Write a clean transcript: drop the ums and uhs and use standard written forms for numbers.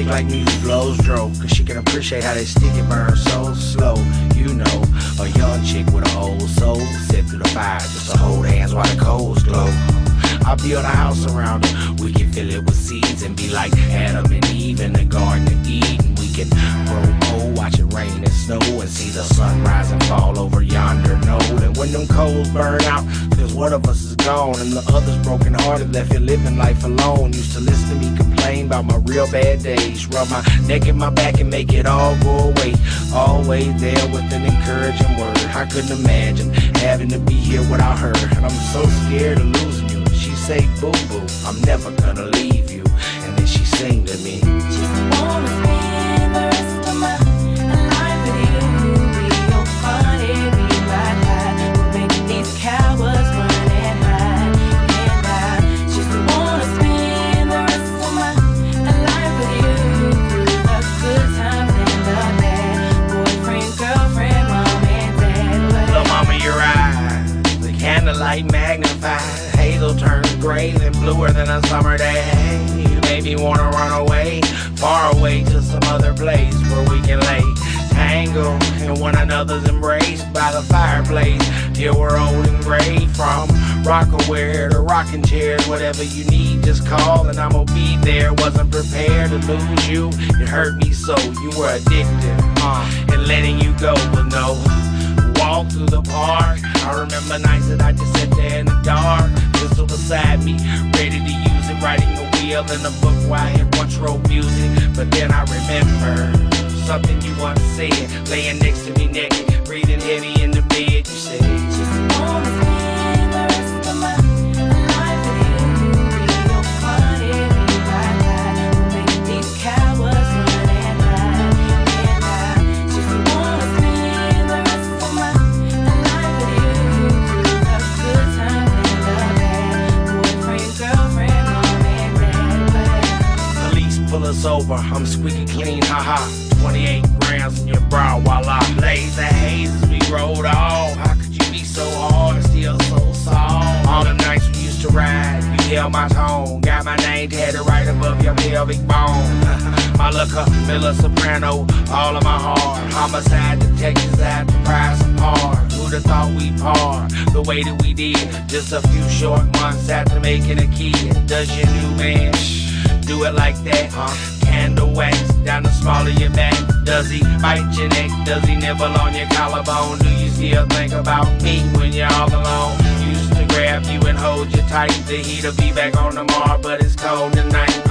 music like music blows dro, cause she can appreciate how that stick it burns so slow. You know, a young chick with an old soul, set through the fire just to hold hands while the coals glow. I build a house around her, we can fill it with seeds and be like Adam and Eve in the Garden of Eden. We can grow old, watch it rain and snow, and see the sun rise and fall over yonder node. And when them coals burn out, cause one of us is gone and the other's broken hearted, left here living life alone. Used to listen to me complain about my real bad days, rub my neck and my back and make it all go away. Always there with an encouraging word. I couldn't imagine having to be here without her, and I'm so scared of losing you. She say, boo boo, I'm never gonna leave you. And then she sing to me, just wanna spend the rest of my life with you. We go funny, we ride high, we're making these cowards run and hide. And I just wanna spend the rest of my life with you, through the good times and the bad. Boyfriend, girlfriend, mom and dad. little mama, your eyes, the candlelight magnified. Hazel turns gray, then bluer than a summer day. You made me wanna run away, far away to some other place where we can lay tangle in one another's embrace by the fireplace. Yeah, we're old and gray, from rockaware to rocking chairs. Whatever you need, just call and I'ma be there. Wasn't prepared to lose you, it hurt me so. You were addicted, and letting you go with no walk through the park. I remember nights that I just sat there in the dark, pistol beside me, ready to use it, writing a wheel in a book while I had once wrote music. But then I remember something you once said, laying next to me naked, breathing heavy in the bed. You said, just wanna spend the rest of my life with you. We go funny, we ride high, we're making these cowards run and hide. And I just wanna spend the rest of my life with you, through the good times and the bad. Boyfriend, girlfriend, mom and dad. police pull us over, I'm squeaky clean, haha. 28 grams in your bra while I blaze the haze as we rolled off. How could you be so hard and still so soft? All them nights we used to ride, you held my tone, got my name tatted right above your pelvic bone. My looker, Miller Soprano, all of my heart. Homicide detectives at the price apart. Who'd have thought we'd part the way that we did, just a few short months after making a kid? Does your new man do it like that, Candle wax down the small of your back. Does he bite your neck? Does he nibble on your collarbone? Do you still think about me when you're all alone? Used to grab you and hold you tight. The heat'll be back on tomorrow, but it's cold tonight.